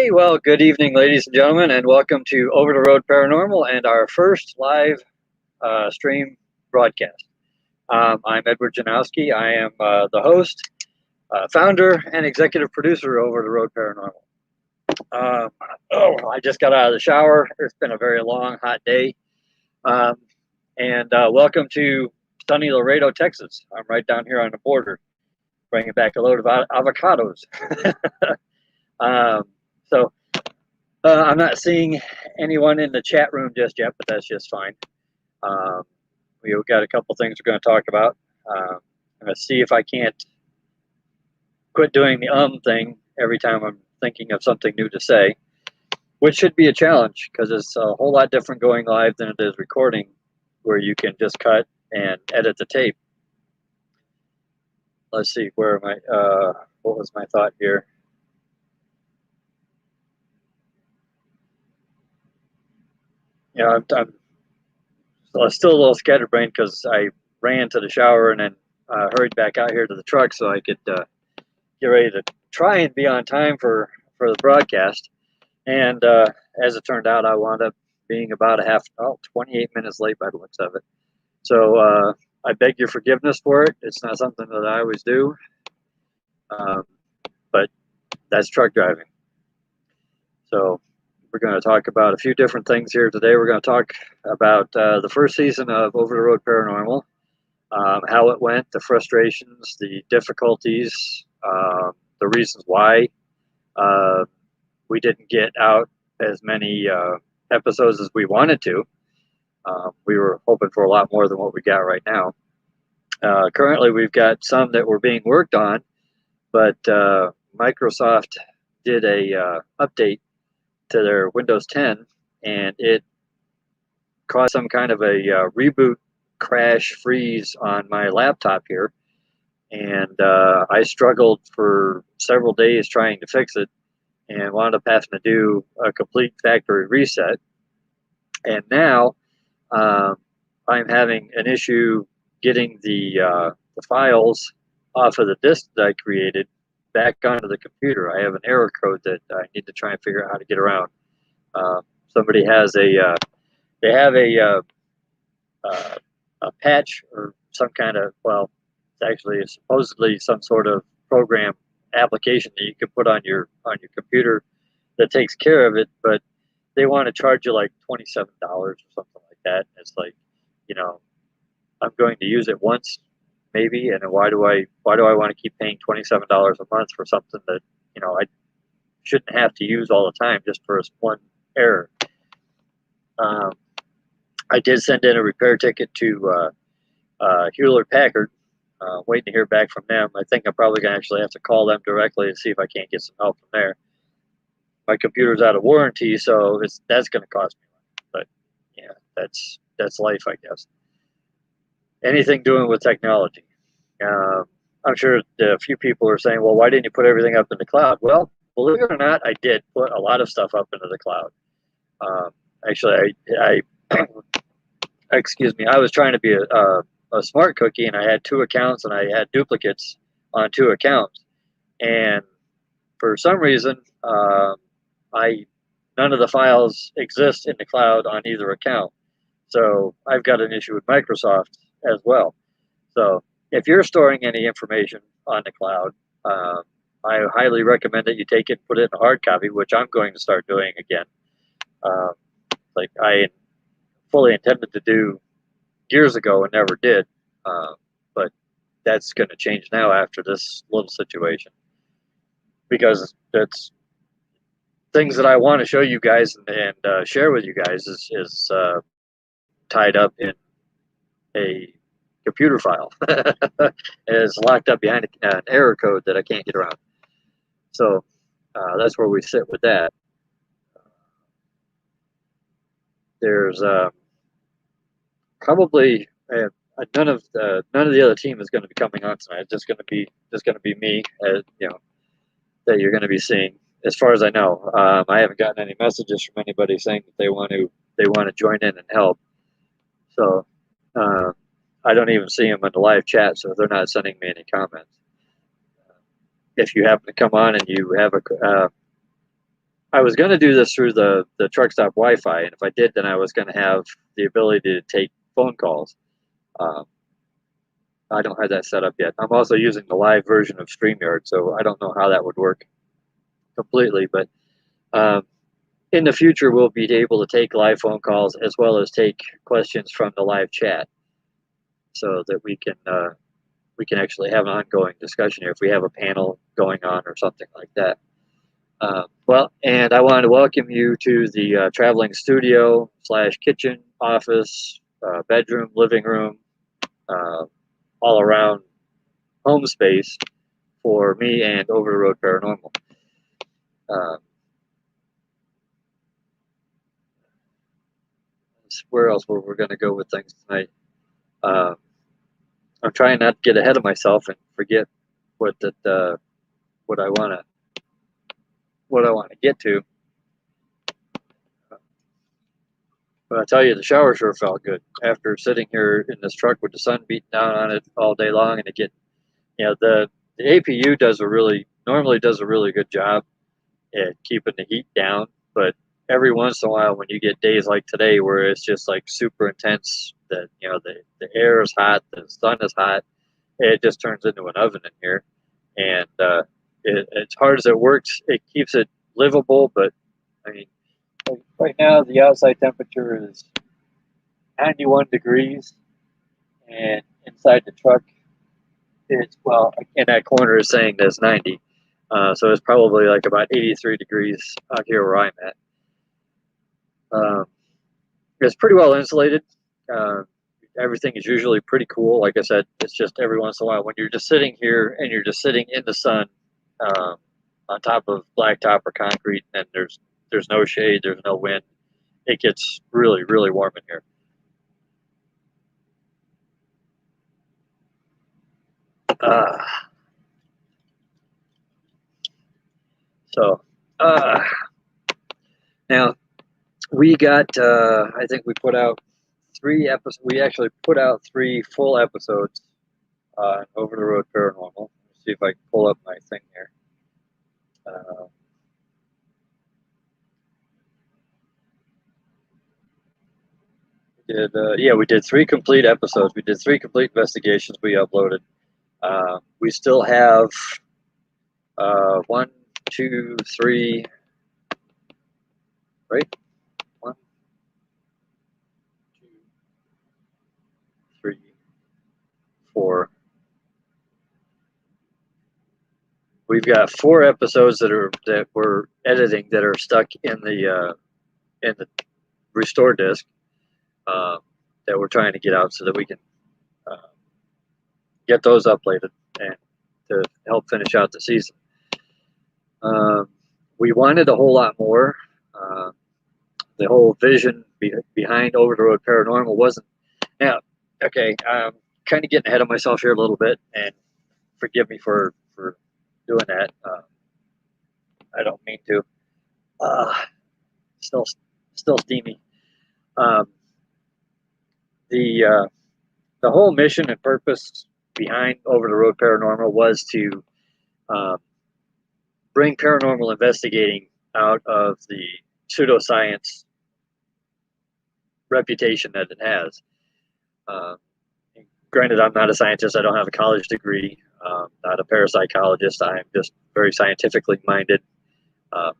Okay, well, good evening, ladies and gentlemen, and welcome to Over the Road Paranormal and our first live stream broadcast. I'm Edward Janowski. I am the host, founder, and executive producer of Over the Road Paranormal. I just got out of the shower. It's been a very long, hot day. And welcome to sunny Laredo, Texas. I'm right down here on the border, bringing back a load of avocados. So I'm not seeing anyone in the chat room just yet, but that's just fine. We've got a couple things we're going to talk about. I'm going to see if I can't quit doing the thing every time I'm thinking of something new to say, which should be a challenge because it's a whole lot different going live than it is recording, where you can just cut and edit the tape. Let's see, where am I? What was my thought here? I'm still a little scatterbrained because I ran to the shower and then hurried back out here to the truck so I could get ready to try and be on time for the broadcast. And as it turned out, I wound up being about 28 minutes late by the looks of it. So I beg your forgiveness for it. It's not something that I always do, but that's truck driving. So we're going to talk about a few different things here today. We're going to talk about the first season of Over the Road Paranormal, how it went, the frustrations, the difficulties, the reasons why we didn't get out as many episodes as we wanted to. We were hoping for a lot more than what we got right now. Currently, we've got some that were being worked on, but Microsoft did a update to their Windows 10, and it caused some kind of a reboot crash freeze on my laptop here, and I struggled for several days trying to fix it and wound up having to do a complete factory reset. And now I'm having an issue getting the files off of the disk that I created back onto the computer. I have an error code that I need to try and figure out how to get around. Somebody has they have a patch or some kind of, well, it's actually supposedly some sort of program application that you can put on your computer that takes care of it, but they want to charge you like $27 or something like that. And it's like, I'm going to use it once maybe, and why do I want to keep paying $27 a month for something that I shouldn't have to use all the time just for one error. I did send in a repair ticket to Hewlett Packard, waiting to hear back from them. I think I'm probably going to actually have to call them directly and see if I can't get some help from there. My computer's out of warranty, so that's going to cost me money. But yeah, that's life, I guess. Anything doing with technology. I'm sure a few people are saying, well, why didn't you put everything up in the cloud? Well, believe it or not, I did put a lot of stuff up into the cloud. Actually, I excuse me, I was trying to be a smart cookie, and I had 2 accounts, and I had duplicates on 2 accounts. And for some reason, none of the files exist in the cloud on either account. So I've got an issue with Microsoft as well. So if you're storing any information on the cloud, I highly recommend that you take it and put it in a hard copy, which I'm going to start doing again. Like I fully intended to do years ago and never did, but that's going to change now after this little situation, because that's things that I want to show you guys and share with you guys is tied up in a computer file. It's locked up behind an error code that I can't get around. So that's where we sit with that. There's probably none of the other team is going to be coming on tonight. It's just going to be me, that you're going to be seeing. As far as I know, I haven't gotten any messages from anybody saying that they want to join in and help. So I don't even see them in the live chat, so they're not sending me any comments. If you happen to come on and you have I was going to do this through the truck stop Wi-Fi, and if I did, then I was going to have the ability to take phone calls. Um, I don't have that set up yet. I'm also using the live version of StreamYard, so I don't know how that would work completely. But um, in the future, we'll be able to take live phone calls as well as take questions from the live chat, so that we can actually have an ongoing discussion here if we have a panel going on or something like that. Well, and I wanted to welcome you to the traveling studio / kitchen, office, bedroom, living room, uh, all around home space for me and Over the Road Paranormal. Uh, where else were we going to go with things tonight? Uh, I'm trying not to get ahead of myself and forget what that what I want to get to. But I tell you, the shower sure felt good after sitting here in this truck with the sun beating down on it all day long, and it get the APU normally does a really good job at keeping the heat down, but every once in a while when you get days like today where it's just like super intense, that the air is hot, the sun is hot, it just turns into an oven in here, and as hard as it works, it keeps it livable. But I mean, like right now the outside temperature is 91 degrees, and inside the truck it's, well, in that corner is saying there's 90. So it's probably like about 83 degrees out here where I'm at. Um, it's pretty well insulated. Uh, Everything is usually pretty cool. Like I said, it's just every once in a while when you're just sitting here and you're just sitting in the sun, um, on top of blacktop or concrete, and there's no shade, there's no wind. It gets really, really warm in here. Uh, so uh, Now we got. I think we put out 3 episodes. We actually put out 3 full episodes on Over the Road Paranormal. Let's see if I can pull up my thing here. Uh, we did 3 complete episodes. We did 3 complete investigations we uploaded. We still have 1, 2, 3, right? 1, 2, 3, 4. We've got 4 episodes that we're editing that are stuck in the restore disk, um, that we're trying to get out so that we can uh, get those uploaded and to help finish out the season. We wanted a whole lot more. Uh, the whole vision behind Over the Road Paranormal wasn't. Now, okay, I'm kind of getting ahead of myself here a little bit, and forgive me for doing that. I don't mean to. Uh, still still steamy. Um, the the whole mission and purpose behind Over the Road Paranormal was to um, bring paranormal investigating out of the pseudoscience reputation that it has. Um, Granted, I'm not a scientist. I don't have a college degree. Not a parapsychologist. I'm just very scientifically minded. Um,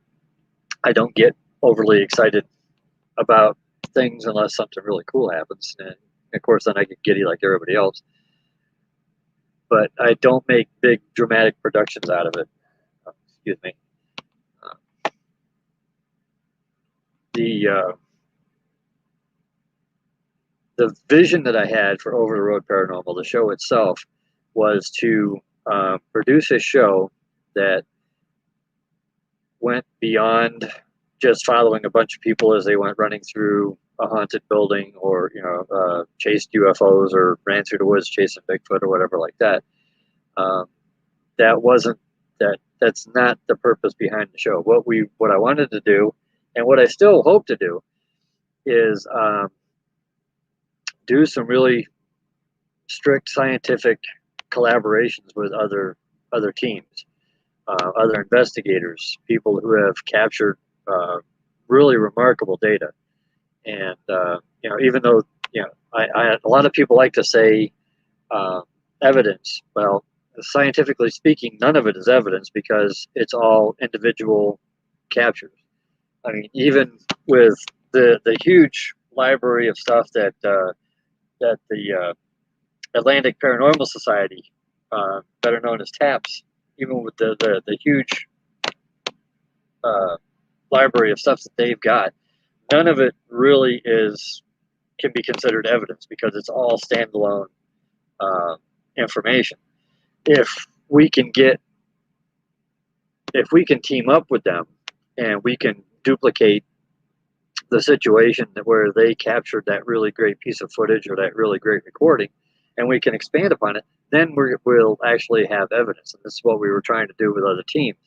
I don't get overly excited about things unless something really cool happens, and of course, then I get giddy like everybody else. But I don't make big dramatic productions out of it. Excuse me. The the vision that I had for Over the Road Paranormal, the show itself, was to produce a show that went beyond just following a bunch of people as they went running through a haunted building, or chased UFOs or ran through the woods chasing Bigfoot or whatever like that. Um, that wasn't that. That's not the purpose behind the show. What I wanted to do, and what I still hope to do, is do some really strict scientific collaborations with other teams, other investigators, people who have captured uh, really remarkable data. And even though a lot of people like to say uh, evidence. Well, scientifically speaking, none of it is evidence because it's all individual captures. I mean, even with the huge library of stuff that the Atlantic Paranormal Society, better known as TAPS, even with the huge uh, library of stuff that they've got, none of it really can be considered evidence because it's all standalone uh, information. If we can get if we can team up with them and we can duplicate the situation where they captured that really great piece of footage or that really great recording, and we can expand upon it, then we'll actually have evidence. And this is what we were trying to do with other teams.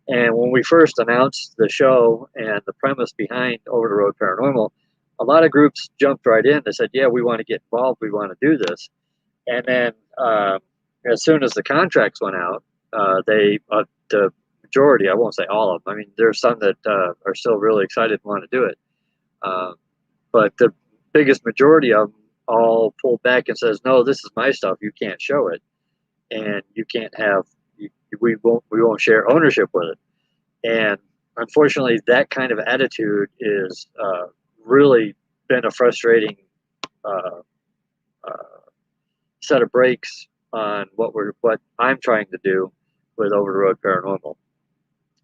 And when we first announced the show and the premise behind Over the Road Paranormal, a lot of groups jumped right in. They said, "Yeah, we want to get involved. We want to do this." And then as soon as the contracts went out, the majority, I won't say all of them. I mean, there's some that are still really excited and want to do it. Uh, but the biggest majority of them all pulled back and says, "No, this is my stuff. You can't show it, and you can't have. We won't share ownership with it." And unfortunately, that kind of attitude is really been a frustrating uh, uh, set of brakes on what I'm trying to do with Over the Road Paranormal.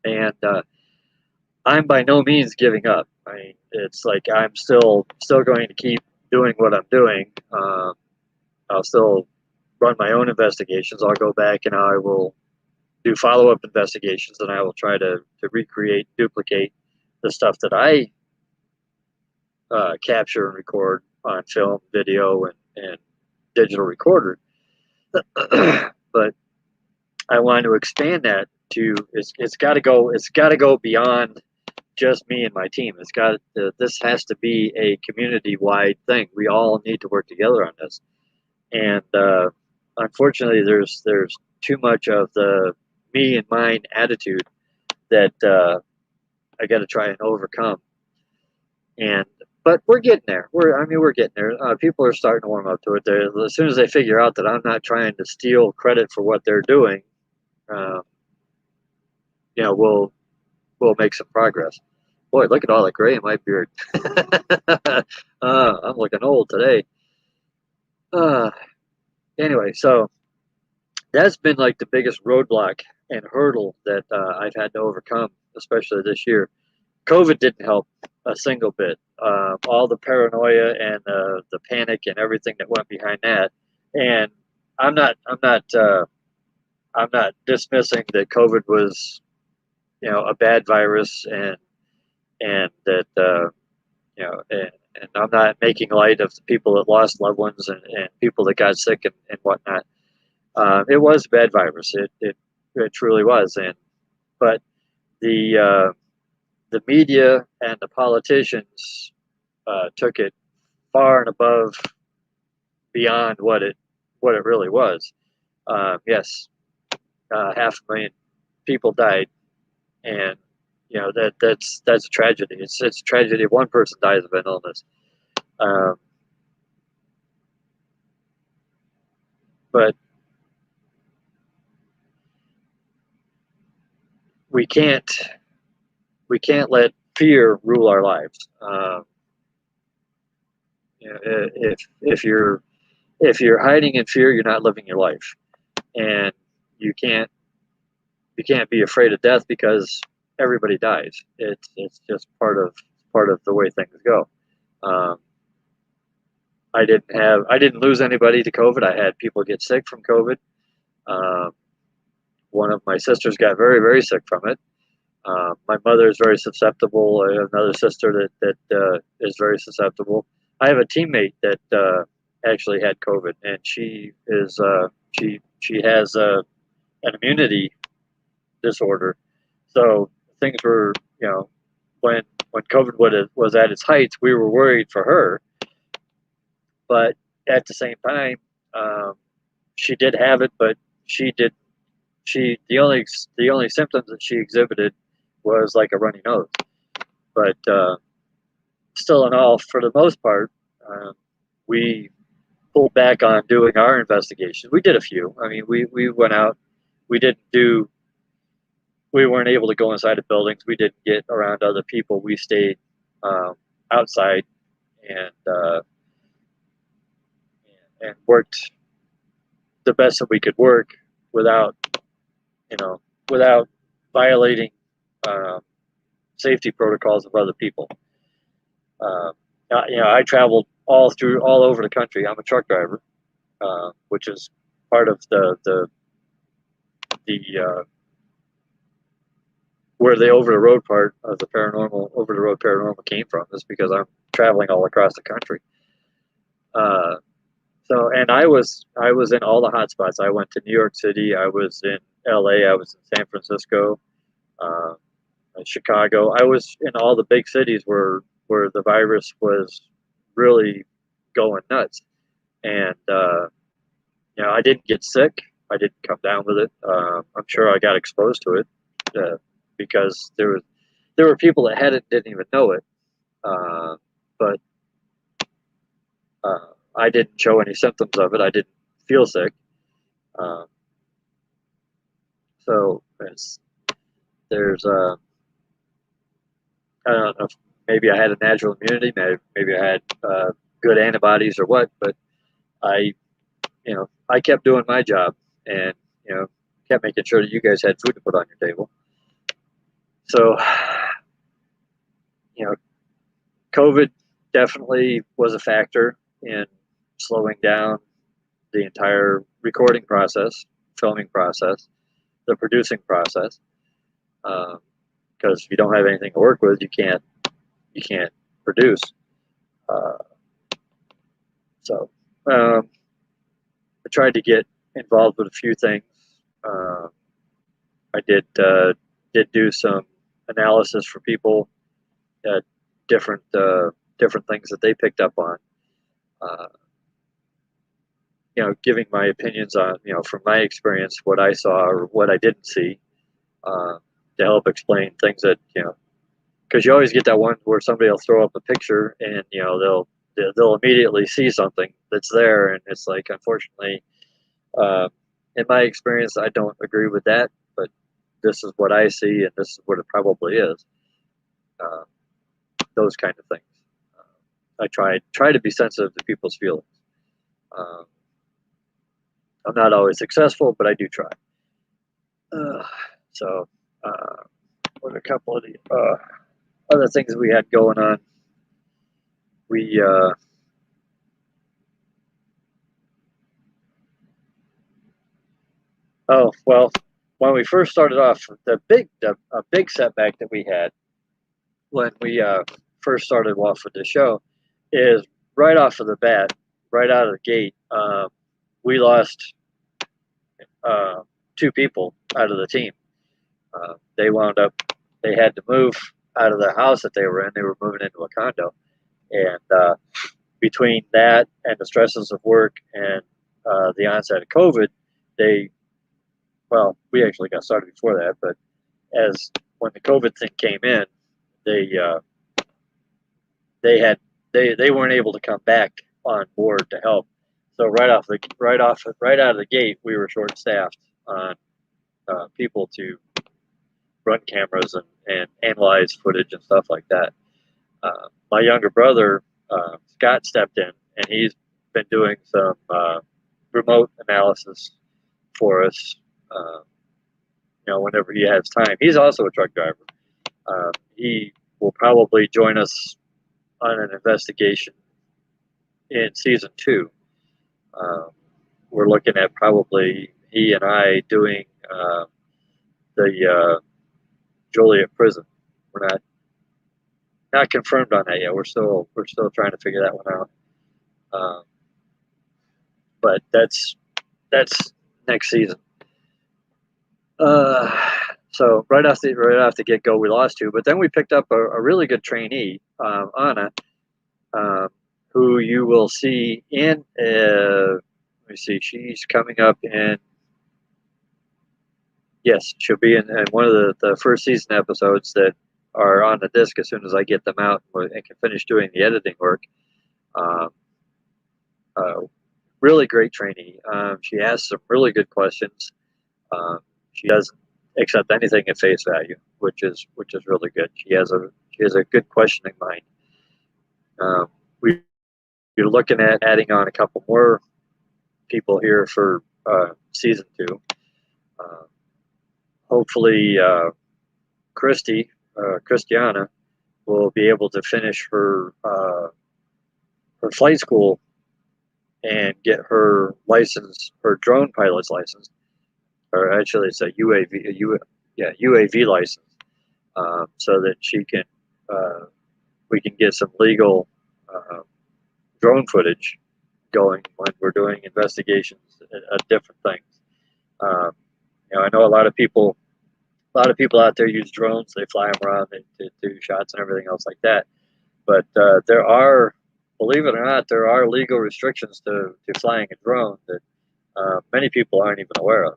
And I'm by no means giving up. I mean, it's like I'm still going to keep doing what I'm doing. I'll still run my own investigations. I'll go back and I will do follow-up investigations, and I will try to recreate, duplicate the stuff that I capture and record on film, video, and digital recorder. But I want to expand that to it's got to go beyond just me and my team. This has to be a community wide thing. We all need to work together on this. And unfortunately, there's too much of the me and mine attitude that I got to try and overcome. But we're getting there. We're getting there. People are starting to warm up to it. As soon as they figure out that I'm not trying to steal credit for what they're doing, uh, we'll make some progress. Boy, look at all the gray in my beard. I'm looking old today. Uh, anyway, so that's been like the biggest roadblock and hurdle that I've had to overcome, especially this year. COVID didn't help a single bit. All the paranoia and the panic and everything that went behind that. And I'm not, I'm not, I'm not dismissing that COVID was, a bad virus and that and I'm not making light of the people that lost loved ones and people that got sick and whatnot. It was a bad virus. It truly was. But the media and the politicians took it far and above beyond what it really was. Yes, 500,000 people died, and that's a tragedy. It's a tragedy if one person dies of an illness. Um, but we can't let fear rule our lives. If you're hiding in fear, you're not living your life, and you can't be afraid of death because everybody dies. It's just part of the way things go. Um, I didn't lose anybody to COVID. I had people get sick from COVID. Um, one of my sisters got very, very sick from it. My mother is very susceptible. I have another sister that is very susceptible. I have a teammate that actually had COVID, and she has an immunity disorder. So things were, when COVID was at its heights, we were worried for her. But at the same time, um, she did have it, but she did the only symptoms that she exhibited was like a runny nose. But still, in all, for the most part, we pulled back on doing our investigations. We did a few. I mean, we went out. We didn't do. We weren't able to go inside of buildings. We didn't get around other people. We stayed outside and worked the best that we could work without, without violating um, safety protocols of other people. I traveled all over the country. I'm a truck driver, which is part of the where the over the road part of the over the road paranormal came from, is because I'm traveling all across the country. Uh, and I was in all the hot spots. I went to New York City. I was in L.A. I was in San Francisco, uh, Chicago. I was in all the big cities where the virus was really going nuts. And I didn't get sick. I didn't come down with it. I'm sure I got exposed to it because there were people that had it didn't even know it. But I didn't show any symptoms of it. I didn't feel sick. Um, so there's I don't know if maybe I had a natural immunity, maybe I had good antibodies or what, but I I kept doing my job and kept making sure that you guys had food to put on your table. So COVID definitely was a factor in slowing down the entire recording process, filming process, the producing process. Because if you don't have anything to work with, you can't produce. Uh, so I tried to get involved with a few things. I did do some analysis for people at different things that they picked up on. Giving my opinions on from my experience what I saw or what I didn't see, to help explain things that because you always get that one where somebody will throw up a picture and they'll immediately see something that's there, and it's like, unfortunately, in my experience, I don't agree with that, but this is what I see and this is what it probably is. Those kind of things. I try to be sensitive to people's feelings. I'm not always successful, but I do try. So, what a couple of the other things we had going on. We oh well, when we first started off, a big setback that we had when we first started off with the show is right off of the bat, right out of the gate, we lost two people out of the team. They had to move out of the house that they were in. They were moving into a condo, and between that and the stresses of work and the onset of COVID, we actually got started before that, but when the COVID thing came in, they weren't able to come back on board to help. So right out of the gate, we were short staffed on people to run cameras and analyze footage and stuff like that. My younger brother Scott stepped in, and he's been doing some remote analysis for us. Whenever he has time, he's also a truck driver. He will probably join us on an investigation in season 2. We're looking at probably he and I doing the Joliet prison. We're not confirmed on that yet. We're still trying to figure that one out. But that's next season. So right off the get go, we lost 2, but then we picked up a really good trainee, Anna, who you will see in. Let me see. She's coming up in. Yes, she'll be in one of the first season episodes that are on the disc as soon as I get them out and can finish doing the editing work. Um, uh, really great trainee. She asks some really good questions. Um, she doesn't accept anything at face value, which is really good. She has a good questioning mind. We're looking at adding on a couple more people here for season 2. Uh, hopefully, Christiana, will be able to finish her flight school and get her license, her drone pilot's license, or actually it's a UAV license, so that we can get some legal uh, drone footage going when we're doing investigations at different things. Um, I know a lot of people out there use drones. They fly them around, they do shots and everything else like that. But believe it or not, there are legal restrictions to flying a drone that many people aren't even aware of.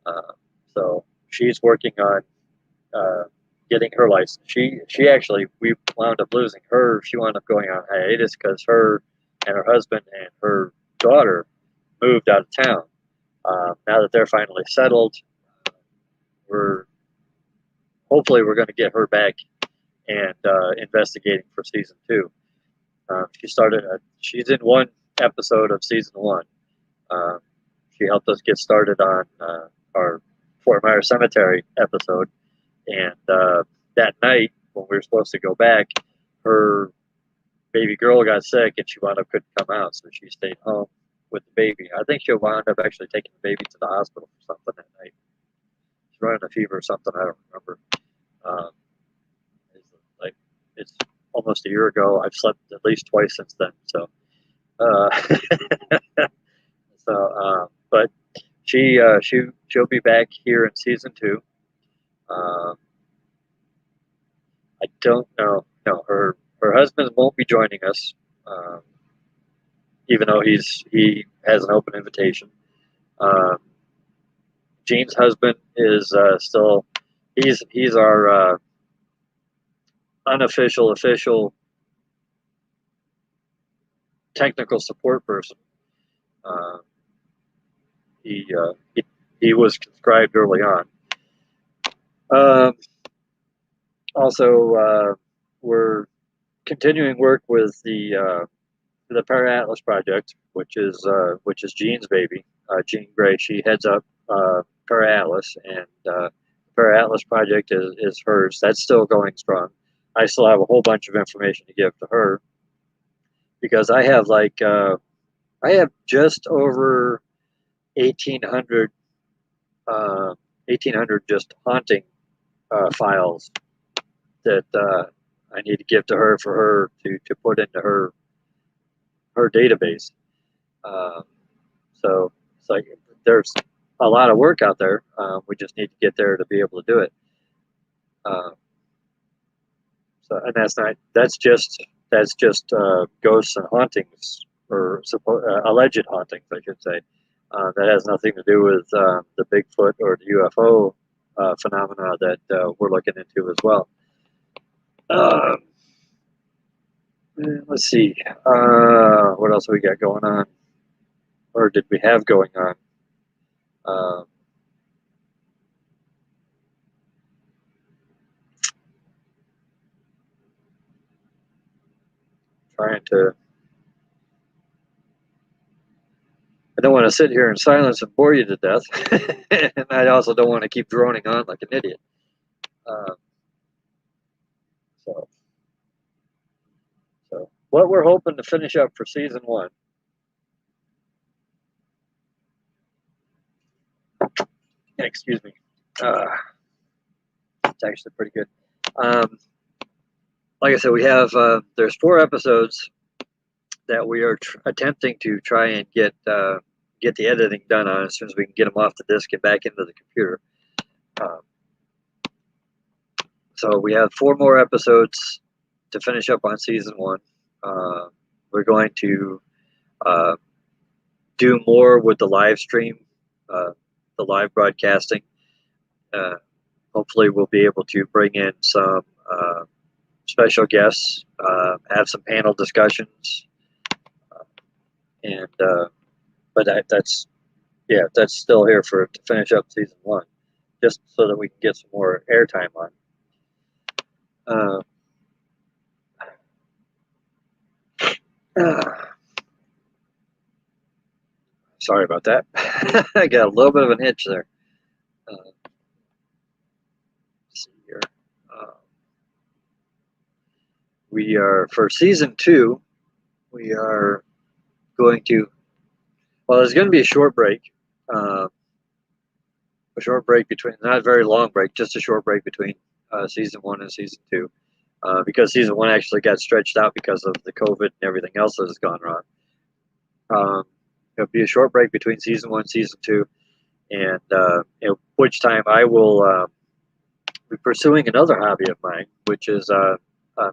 Uh, so she's working on uh, getting her license. She actually, we wound up losing her. She wound up going on hiatus because her and her husband and her daughter moved out of town. Now that they're finally settled, we're hopefully going to get her back and investigating for season 2. She's in one episode of season 1. Uh, she helped us get started on our Fort Myers Cemetery episode, and that night when we were supposed to go back, her baby girl got sick and she wound up couldn't come out, so she stayed home with the baby. I think she wound up actually taking the baby to the hospital for something that night. She's running a fever or something, I don't remember. Um, it's almost a year ago. I've slept at least twice since then. So, but she'll be back here in season 2. Um, I don't know. No, her husband won't be joining us, even though he has an open invitation. Um, Jean's husband is still he's our unofficial official technical support person. Uh, he was conscribed early on. Um, also, we're continuing work with the Para Atlas project, which is Jean's baby. Jean Gray, she heads up Para Atlas, and Para Atlas project is hers. That's still going strong. I still have a whole bunch of information to give to her because I have just over 1,800 1,800 just haunting files that I need to give to her for her to put into her database. Um, so it's like there's a lot of work out there. We just need to get there to be able to do it. And that's just ghosts and hauntings, or alleged hauntings, I should say. That has nothing to do with the Bigfoot or the UFO phenomena that we're looking into as well. Let's see. What else we got going on? Or did we have going on? Trying to. I don't want to sit here in silence and bore you to death, and I also don't want to keep droning on like an idiot. So what we're hoping to finish up for season 1. Excuse me. It's actually pretty good. Like I said, we have there's 4 episodes that we are attempting to try and get the editing done on as soon as we can get them off the disc and back into the computer. So we have 4 more episodes to finish up on season 1. We're going to do more with the live stream, the live broadcasting. Hopefully, we'll be able to bring in some special guests, have some panel discussions, and but that's still here to finish up season 1, just so that we can get some more airtime on. Sorry about that. I got a little bit of an itch there. Let's see here. We are, for season 2, we are going to, well, there's going to be a short break. A short break between, not a very long break, just a short break between season 1 and season 2. Because season 1 actually got stretched out because of the COVID and everything else that has gone wrong. There'll be a short break between season 1 and season 2, and which time I will be pursuing another hobby of mine, which is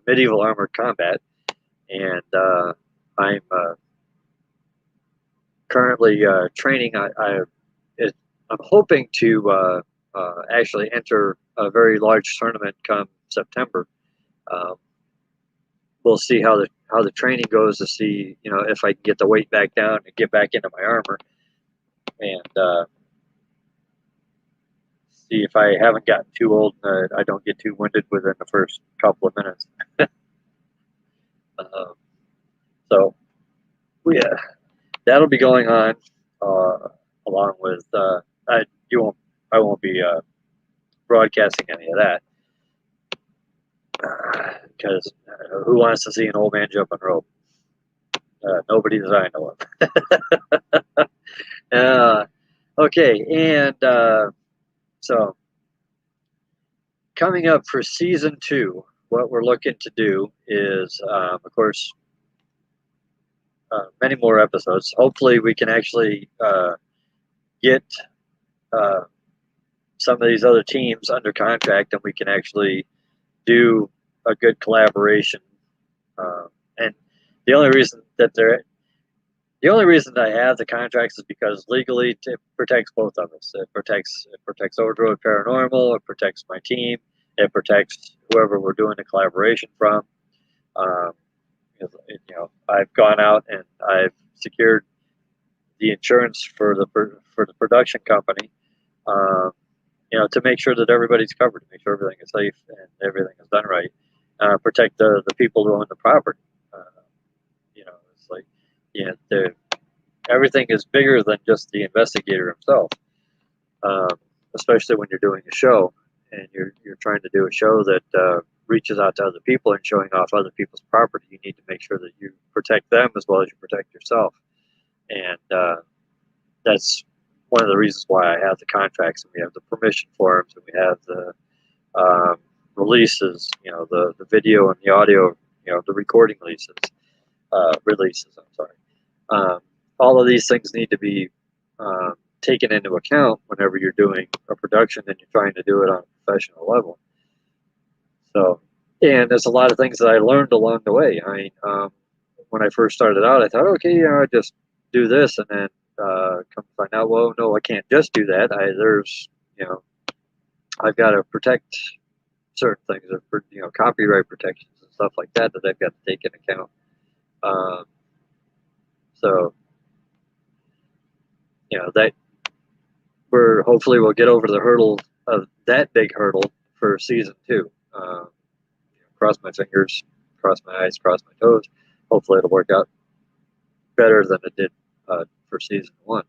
medieval armored combat, and I'm currently training. I'm hoping to actually enter a very large tournament come September. We'll see how the training goes to see if I can get the weight back down and get back into my armor, and see if I haven't gotten too old and I don't get too winded within the first couple of minutes. So yeah, that'll be going on along with I won't be broadcasting any of that because who wants to see an old man jump on rope? Nobody that I know of. Okay, and so coming up for season 2, what we're looking to do is, of course, many more episodes. Hopefully, we can actually get some of these other teams under contract, and we can actually do a good collaboration. And the only reason that I have the contracts is because legally it protects both of us. It protects Over The Road Paranormal. It protects my team. It protects whoever we're doing the collaboration from. I've gone out and I've secured the insurance for the production company. To make sure that everybody's covered, to make sure everything is safe and everything is done right. Protect the people who own the property. It's like, everything is bigger than just the investigator himself. Especially when you're doing a show and you're trying to do a show that reaches out to other people and showing off other people's property. You need to make sure that you protect them as well as you protect yourself. And that's one of the reasons why I have the contracts, and we have the permission forms, and we have the releases, the video and the audio, the recording releases. I'm sorry. All of these things need to be taken into account whenever you're doing a production and you're trying to do it on a professional level. So, and there's a lot of things that I learned along the way. I mean, when I first started out, I thought, okay, I just do this, and then come to find out, well, no, I can't just do that. I've got to protect certain things, copyright protections and stuff like that I've got to take into account. So, that hopefully we'll get over the hurdle of that big hurdle for season 2. Cross my fingers, cross my eyes, cross my toes. Hopefully it'll work out better than it did for season 1.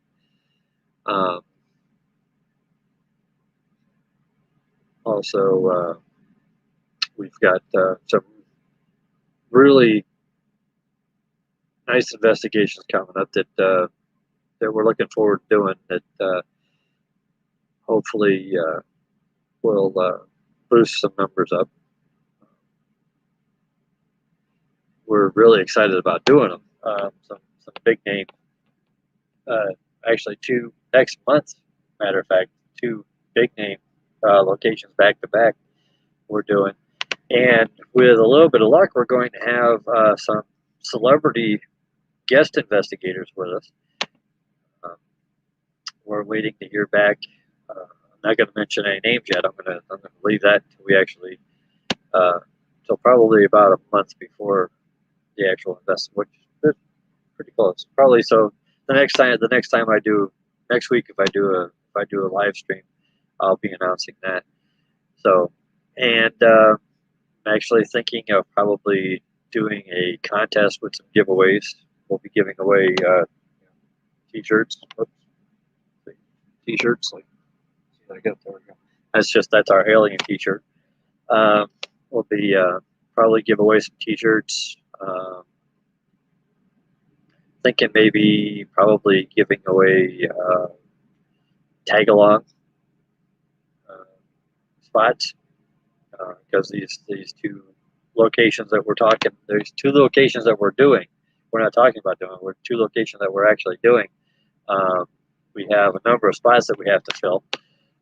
Also, we've got some really nice investigations coming up that we're looking forward to doing, that hopefully will boost some numbers up. We're really excited about doing them. Some big name, actually 2 next month, matter of fact, 2 big name locations back to back we're doing. And with a little bit of luck, we're going to have some celebrity guest investigators with us. We're waiting to hear back. I'm not going to mention any names yet. I'm going to leave that until we actually So probably about a month before the actual investment, which is pretty close. Probably so. The next time I do next week, if I do a live stream, I'll be announcing that. So, and I'm actually thinking of probably doing a contest with some giveaways. We'll be giving away t-shirts. Oops, t-shirts. Like, see, I got there we go. That's our alien t-shirt. Um, we'll be probably give away some t-shirts. Thinking maybe probably giving away tag along spots because these two locations that we're talking, there's two locations that we're doing. We're not talking about doing. We're two locations that we're actually doing. Um, we have a number of spots that we have to fill,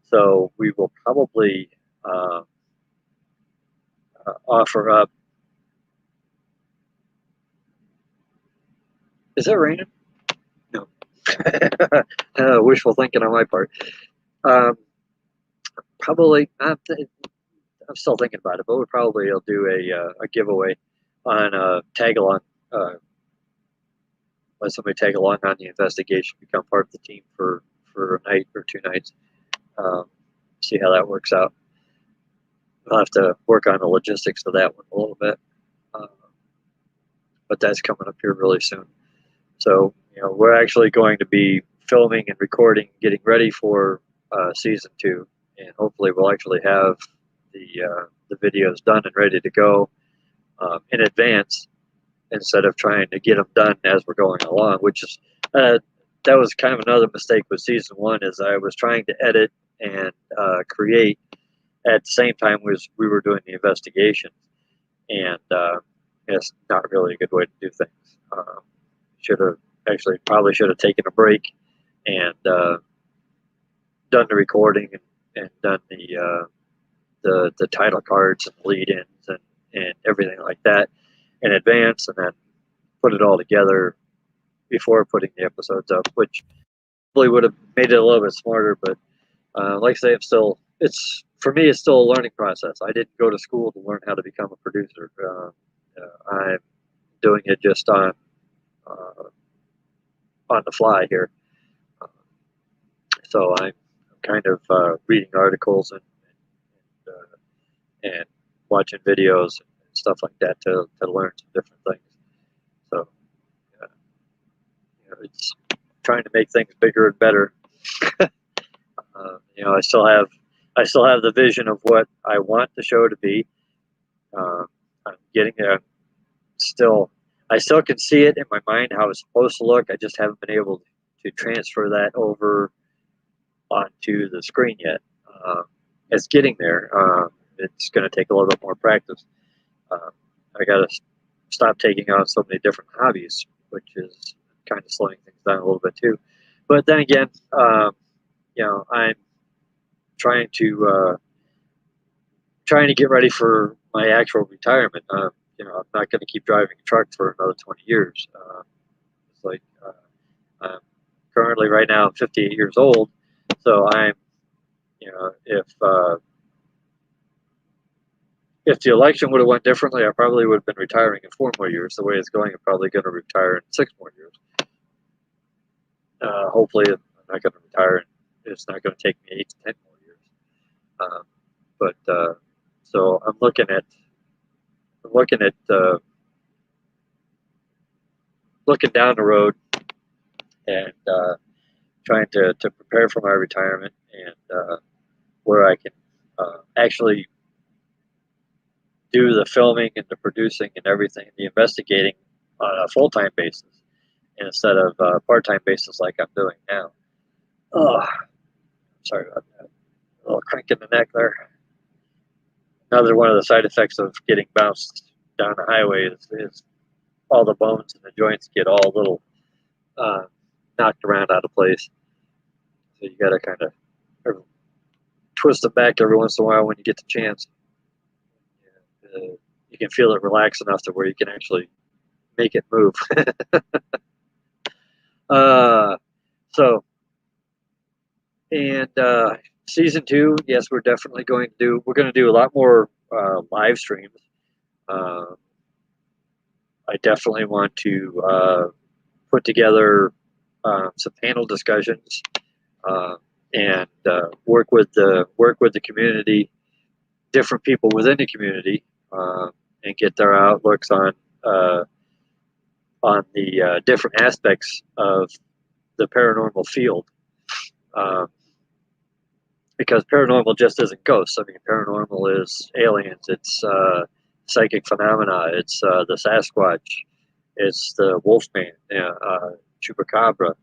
so we will probably offer up. Is it raining? No. Wishful thinking on my part. Um, probably. I'm still thinking about it, but we probably will do a giveaway on tag along. Let somebody tag along on the investigation, become part of the team for a night or 2 nights. See how that works out. We'll have to work on the logistics of that one a little bit, but that's coming up here really soon. So we're actually going to be filming and recording, getting ready for season 2, and hopefully we'll actually have the videos done and ready to go in advance instead of trying to get them done as we're going along, which is that was kind of another mistake with season 1, is I was trying to edit and create at the same time as we were doing the investigation, and it's not really a good way to do things. Probably should have taken a break and done the recording and done the title cards and lead-ins and everything like that in advance, and then put it all together before putting the episodes up, which probably would have made it a little bit smarter. But like I say, it's for me, it's still a learning process. I didn't go to school to learn how to become a producer. I'm doing it just on the fly here. So I'm kind of reading articles and watching videos and stuff like that to learn some different things. So it's trying to make things bigger and better. I still have the vision of what I want the show to be. I'm getting there. I still can see it in my mind how it's supposed to look. I just haven't been able to transfer that over onto the screen yet. It's getting there. It's going to take a little bit more practice. I got to stop taking on so many different hobbies, which is kind of slowing things down a little bit too. But then again, I'm trying to get ready for my actual retirement. I'm not going to keep driving a truck for another 20 years. It's like I'm currently right now I'm 58 years old, so I'm if the election would have went differently, I probably would have been retiring in 4 more years. The way it's going, I'm probably going to retire in 6 more years. Hopefully, I'm not going to retire. It's not going to take me 8 to 10 more years. So I'm looking at looking down the road and trying to prepare for my retirement and where I can actually do the filming and the producing and everything, the investigating on a full-time basis instead of a part-time basis like I'm doing now. Oh, sorry about that. A little crank in the neck there. Another one of the side effects of getting bounced down the highway is all the bones and the joints get all a little knocked around out of place. So you got to kind of twist them back every once in a while when you get the chance. You can feel it relax enough to where you can actually make it move. Season 2, yes, we're definitely going to do a lot more live streams. I definitely want to put together some panel discussions and work with the community, different people within the community, and get their outlooks uh, on the different aspects of the paranormal field. Um, because paranormal just isn't ghosts. I mean, paranormal is aliens. It's psychic phenomena. It's the Sasquatch. It's the Wolfman, Chupacabra.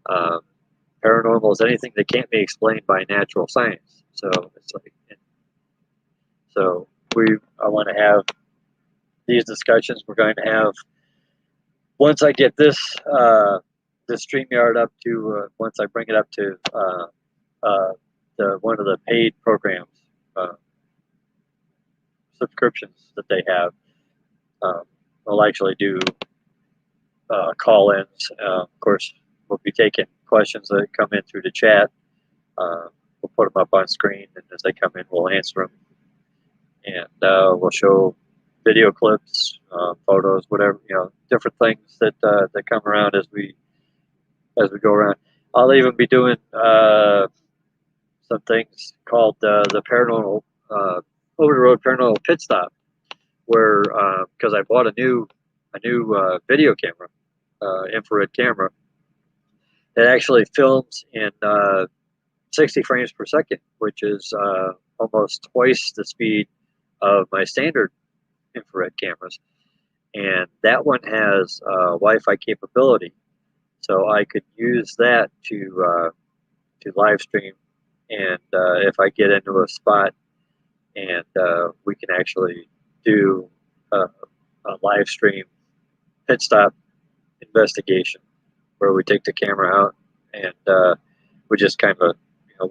Um, Paranormal is anything that can't be explained by natural science. So it's like, so I want to have these discussions. We're going to have once I get this StreamYard up to once I bring it up to one of the paid programs. Subscriptions that they have. I'll actually do call-ins. Of course, we'll be taking questions that come in through the chat. We'll put them up on screen, and as they come in, we'll answer them. And we'll show video clips, photos, whatever, different things that that come around as we go around. I'll even be doing some things called the paranormal over the road paranormal pit stop, where because I bought a new video camera, infrared camera that actually films in 60 frames per second, which is almost twice the speed of my standard infrared cameras. And that one has Wi-Fi capability, so I could use that to live stream. And if I get into a spot and we can actually do a live stream pit stop investigation where we take the camera out and we just kind of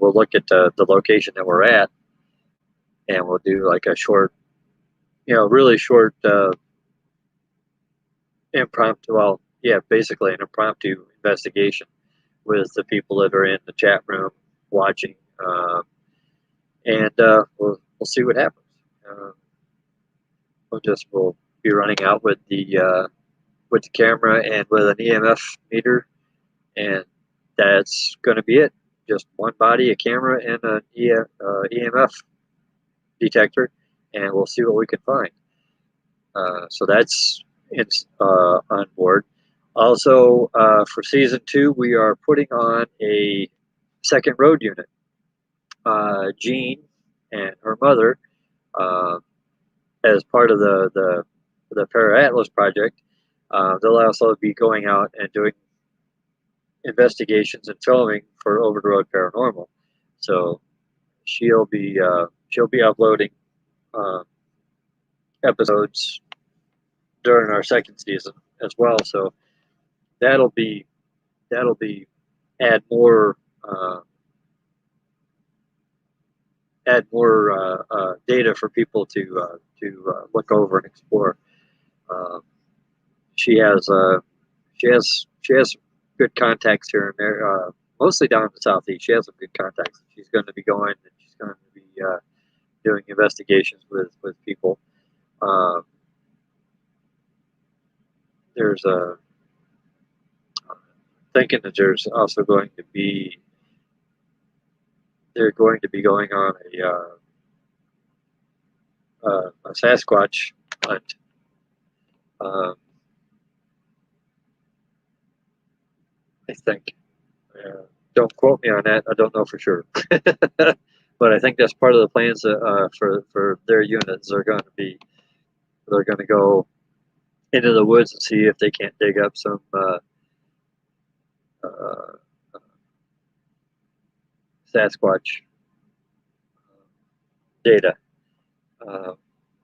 we'll look at the location that we're at, and we'll do like a short, really short impromptu, well, yeah, basically an impromptu investigation with the people that are in the chat room watching, and we'll see what happens. We'll be running out with the camera and with an EMF meter, and that's going to be it. Just one body, a camera, and an EMF detector, and we'll see what we can find. So that's on board. Also, for season 2, we are putting on a second road unit. Jean and her mother, as part of the Para Atlas project, they'll also be going out and doing investigations and filming for Over the Road Paranormal. So she'll be uploading episodes during our second season as well. So that'll be add more data for people to look over and explore. She has good contacts here and there, mostly down in the southeast. She has some good contacts. She's going to be going and she's going to be doing investigations with people. There's thinking that there's also going to be going on a Sasquatch hunt. I think. Don't quote me on that. I don't know for sure, but I think that's part of the plans for their units. They're going to go into the woods and see if they can't dig up some Sasquatch data.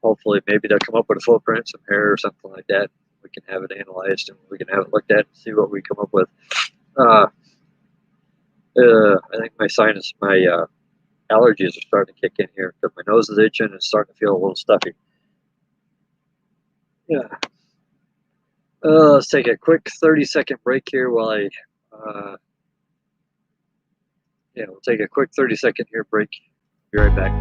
Hopefully, maybe they'll come up with a footprint, some hair, or something like that. We can have it analyzed and we can have it looked at and see what we come up with. I think my allergies are starting to kick in here because my nose is itching and starting to feel a little stuffy. Yeah. Let's take a quick 30-second break here while we'll take a quick 30-second break. Be right back.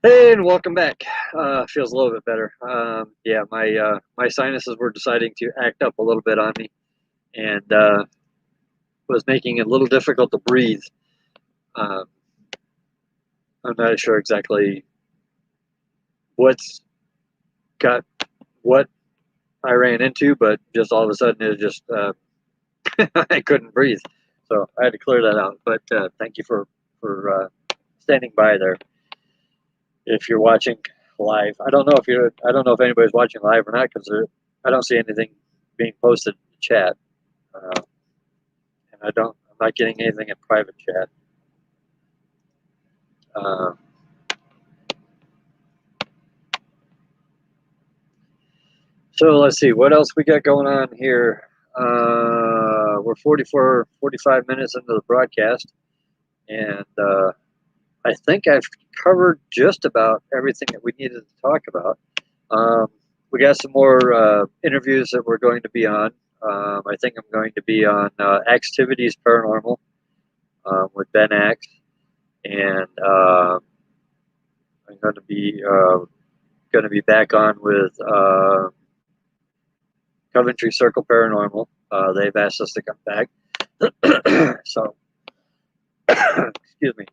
Hey, and welcome back. Feels a little bit better. Yeah, my sinuses were deciding to act up a little bit on me, and was making it a little difficult to breathe. Um, I'm not sure exactly what's got what I ran into, but just all of a sudden it just I couldn't breathe, so I had to clear that out. But thank you for standing by there. If you're watching live, I don't know if anybody's watching live or not because I don't see anything being posted in the chat. Uh, and I'm not getting anything in private chat. Uh, so let's see what else we got going on here. We're 45 minutes into the broadcast, and I think I've covered just about everything that we needed to talk about. Um, we got some more interviews that we're going to be on. I think I'm going to be on Activities Paranormal with Ben Axe, and I'm going to be back on with Coventry Circle Paranormal. They've asked us to come back, so excuse me.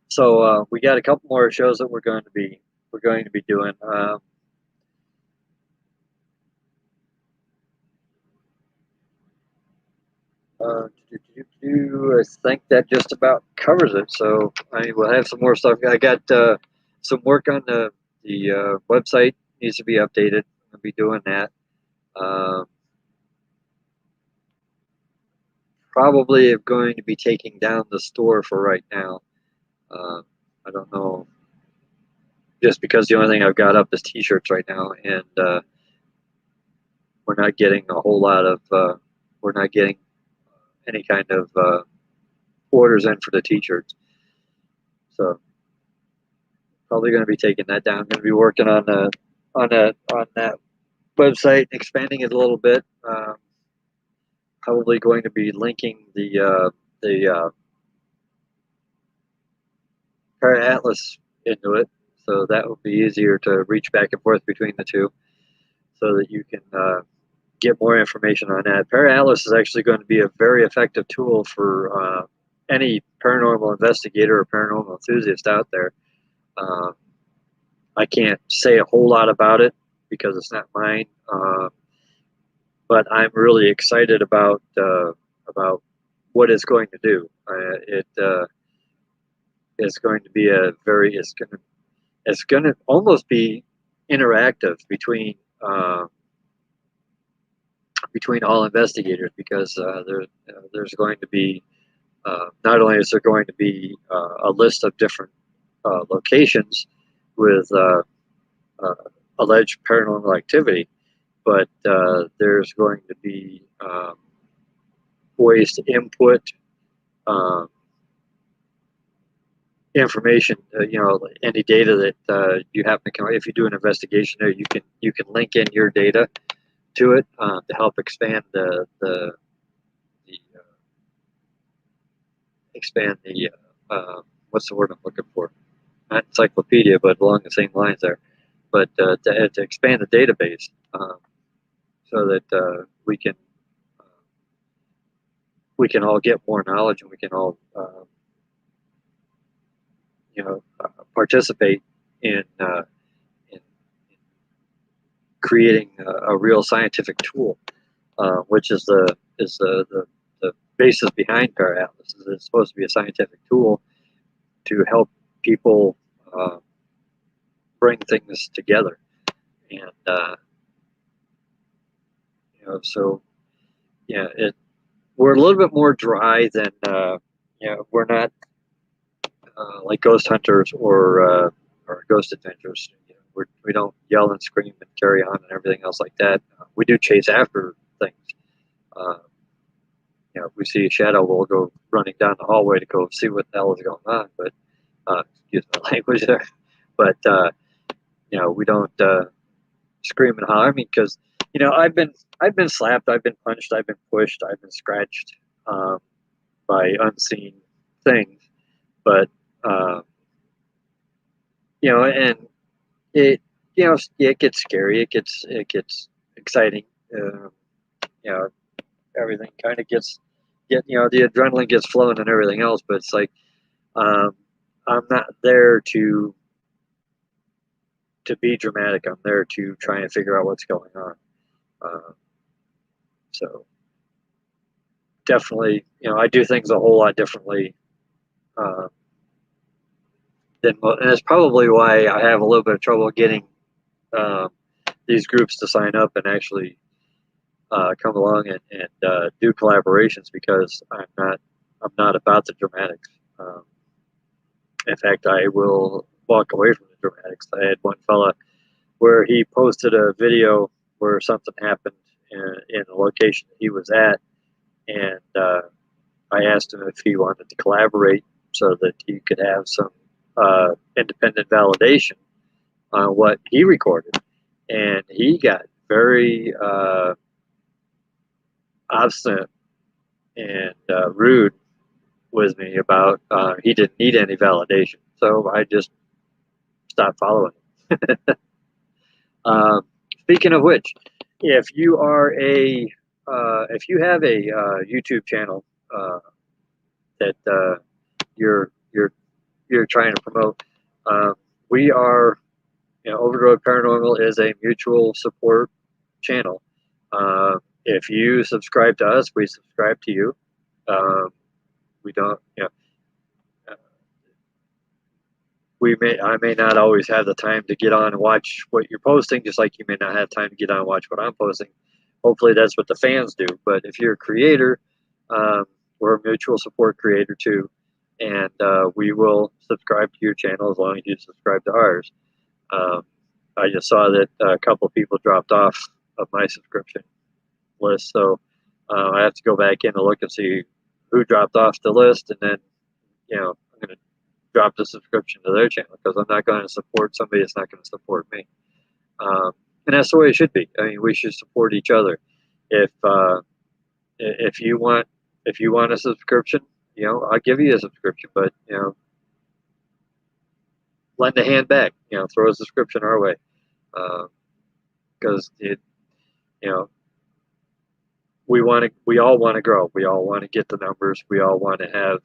So we got a couple more shows that we're going to be doing. I think that just about covers it. So I mean, we'll have some more stuff. I got some work on the website needs to be updated. I'll be doing that. Um, Probably going to be taking down the store for right now. I don't know, just because the only thing I've got up is T-shirts right now, and we're not getting a whole lot of we're not getting any kind of orders in for the T-shirts. So probably going to be taking that down. Going to be working on that website, expanding it a little bit. Probably going to be linking the Para Atlas into it, so that will be easier to reach back and forth between the two, so that you can get more information on that. Para Atlas is actually going to be a very effective tool for any paranormal investigator or paranormal enthusiast out there. Uh, I can't say a whole lot about it because it's not mine, but I'm really excited about what it's going to do. It is going to be it's going to almost be interactive between all investigators, because there's going to be not only is there going to be a list of different locations with uh, alleged paranormal activity, but there's going to be ways to input um, information. Any data that you happen to come. If you do an investigation there, you can link in your data to it to help expand the expand the what's the word I'm looking for? Not encyclopedia, but along the same lines there. But to expand the database, so that we can all get more knowledge, and we can all participate in, in creating a real scientific tool, which is the basis behind Para Atlas. It's supposed to be a scientific tool to help people bring things together, and so yeah, we're a little bit more dry than we're not like Ghost Hunters or Ghost Adventures. We don't yell and scream and carry on and everything else like that. We do chase after things. Uh, if we see a shadow, we'll go running down the hallway to go see what the hell is going on. But excuse my language there. But we don't scream and holler. I mean, because I've been slapped, I've been punched, I've been pushed, I've been scratched by unseen things, but and it, it gets scary, it gets exciting, um, you know, everything kind of the adrenaline gets flowing and everything else, but it's like, um, I'm not there to be dramatic. I'm there to try and figure out what's going on. Uh, so definitely, I do things a whole lot differently uh, and it's probably why I have a little bit of trouble getting um, these groups to sign up and actually come along and do collaborations, because I'm not about the dramatics. In fact, I will walk away from the dramatics. I had one fella where he posted a video where something happened in the location that he was at, and I asked him if he wanted to collaborate so that he could have some independent validation on what he recorded, and he got very obstinate and rude with me about he didn't need any validation, so I just stopped following him. Speaking of which, if you are if you have a YouTube channel that you're trying to promote, we are, Over the Road Paranormal is a mutual support channel. If you subscribe to us, we subscribe to you. Um, we don't, I may not always have the time to get on and watch what you're posting, just like you may not have time to get on and watch what I'm posting. Hopefully that's what the fans do. But if you're a creator, um, we're a mutual support creator too, and we will subscribe to your channel as long as you subscribe to ours. Um, I just saw that a couple of people dropped off of my subscription list, so I have to go back in and look and see who dropped off the list, and then I'm going to drop the subscription to their channel, because I'm not going to support somebody that's not going to support me. And that's the way it should be. I mean, we should support each other. If if you want a subscription, I'll give you a subscription, but lend a hand back. Throw a subscription our way, because you know we all want to grow. We all want to get the numbers. We all want to have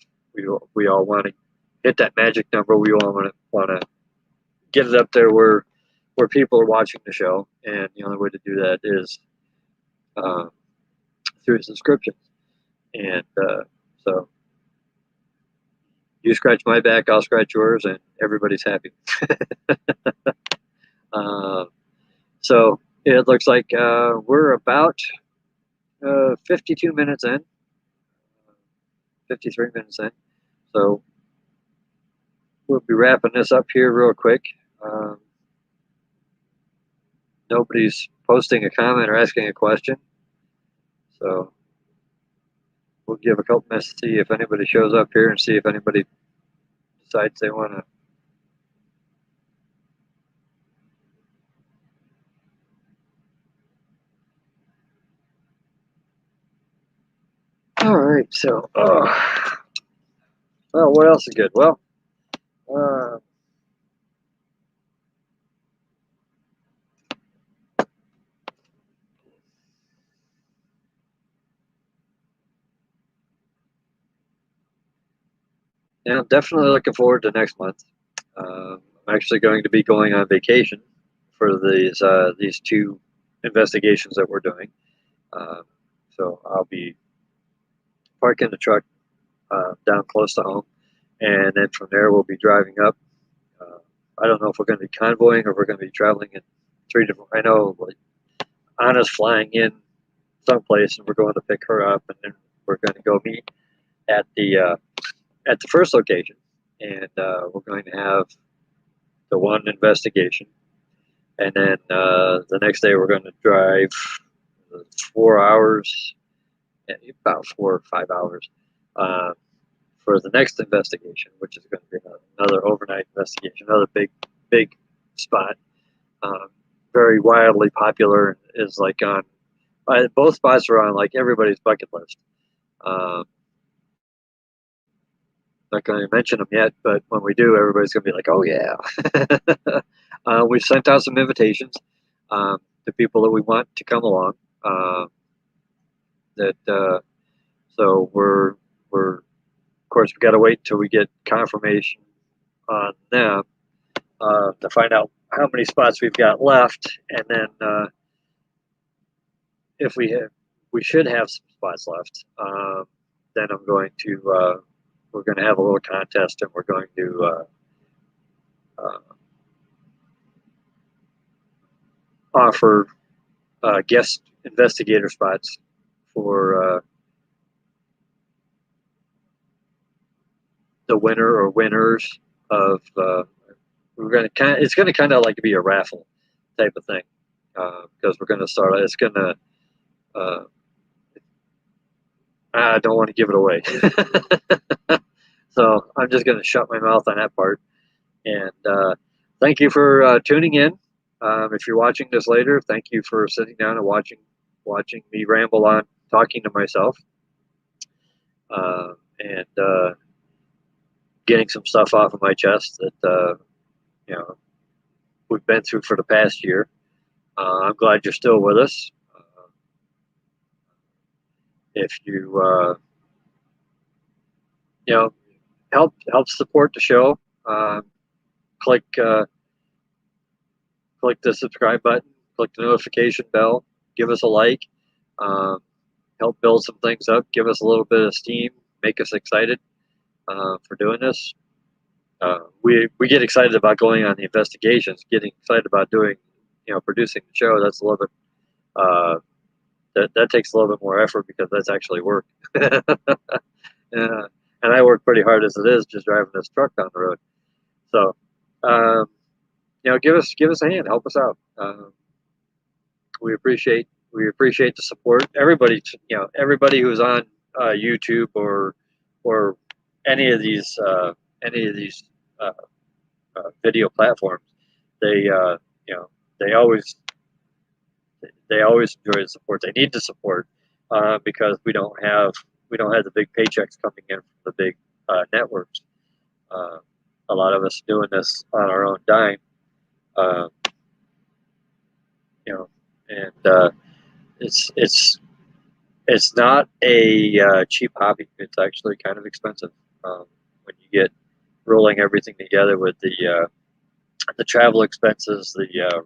we all want to hit that magic number. We all want to get it up there where people are watching the show, and the only way to do that is uh, through subscriptions. And so you scratch my back, I'll scratch yours, and everybody's happy. uh, so it looks like we're about 52 minutes in, 53 minutes in. So we'll be wrapping this up here real quick. Nobody's posting a comment or asking a question, so we'll give a couple minutes to see if anybody shows up here and see if anybody decides they want to. All right, so well, what else is good? Well, uh, yeah, I'm definitely looking forward to next month. I'm actually going to be going on vacation for these two investigations that we're doing. Um, so I'll be parking the truck down close to home, and then from there we'll be driving up. Uh, I don't know if we're going to be convoying or we're going to be traveling in three different. I know, like, Anna's flying in someplace, and we're going to pick her up, and then we're going to go meet at the first location, and we're going to have the one investigation, and then the next day we're going to drive 4 hours, about 4 or 5 hours, uh, for the next investigation, which is going to be another overnight investigation, another big spot, very wildly popular, is like on both spots are on like everybody's bucket list. Um, not going to mention them yet, but when we do, everybody's going to be like, "Oh yeah." We've sent out some invitations to people that we want to come along. So we're of course we got to wait till we get confirmation on them to find out how many spots we've got left, and then if we should have some spots left. Then we're going to have a little contest, and we're going to offer guest investigator spots for the winner or winners of. It's going to kind of like be a raffle type of thing because we're going to start. It's going to. I don't want to give it away, so I'm just going to shut my mouth on that part. And thank you for tuning in. If you're watching this later, thank you for sitting down and watching me ramble on, talking to myself, and getting some stuff off of my chest that we've been through for the past year. I'm glad you're still with us. If you help support the show, click the subscribe button, click the notification bell, give us a like, help build some things up, give us a little bit of steam, make us excited for doing this. We get excited about going on the investigations, getting excited about doing, producing the show. That's a little bit that takes a little bit more effort because that's actually work. And I work pretty hard as it is just driving this truck down the road. So, give us a hand, help us out. We appreciate the support. Everybody, who's on YouTube or any of these video platforms, they always enjoy the support. They need the support because we don't have the big paychecks coming in from the big networks. A lot of us doing this on our own dime, and it's not a cheap hobby. It's actually kind of expensive when you get rolling everything together with the travel expenses, the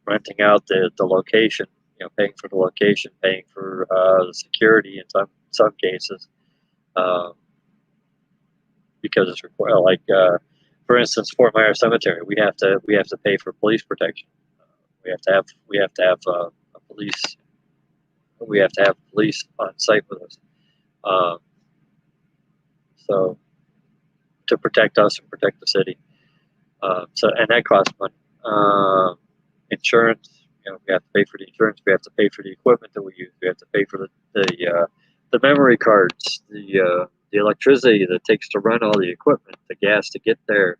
renting out the location, paying for the location, paying for the security in some cases, because it's required. Like for instance, Fort Myers Cemetery, we have to pay for police protection. We have to have a police. We have to have police on site with us, so to protect us and protect the city. And that costs money. Insurance, we have to pay for the insurance. We have to pay for the equipment that we use. We have to pay for the memory cards, the electricity that it takes to run all the equipment, the gas to get there,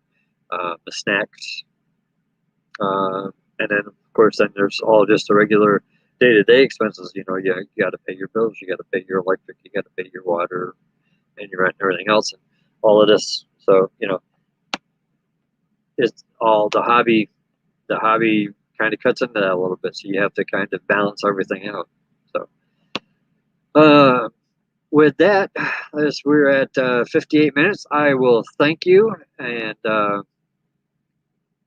the snacks, and then of course there's all just the regular day-to-day expenses. You got to pay your bills, you got to pay your electric, you got to pay your water, and your rent and everything else, and all of this. So it's all the hobby. The hobby kind of cuts into that a little bit, so you have to kind of balance everything out. So with that, as we're at 58 minutes, I will thank you, and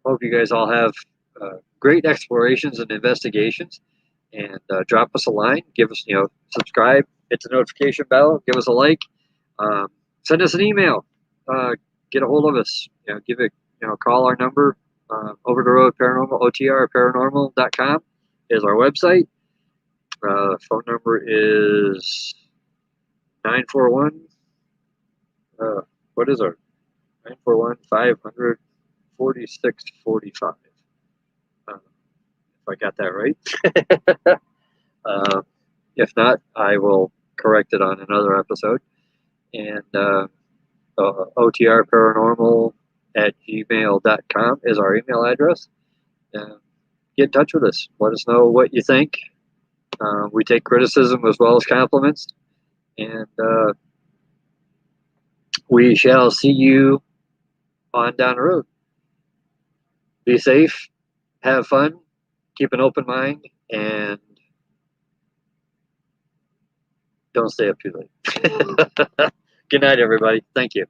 hope you guys all have great explorations and investigations. And drop us a line, give us, subscribe, hit the notification bell, give us a like, send us an email, get a hold of us, call our number. Over the Road Paranormal, OTRparanormal.com is our website. Phone number is 941. What is our 941-500-4645? If I got that right. If not, I will correct it on another episode. And OTRparanormal@gmail.com is our email address. Get in touch with us. Let us know what you think. We take criticism as well as compliments. And we shall see you on down the road. Be safe, have fun, keep an open mind, and don't stay up too late. Good night, everybody. Thank you.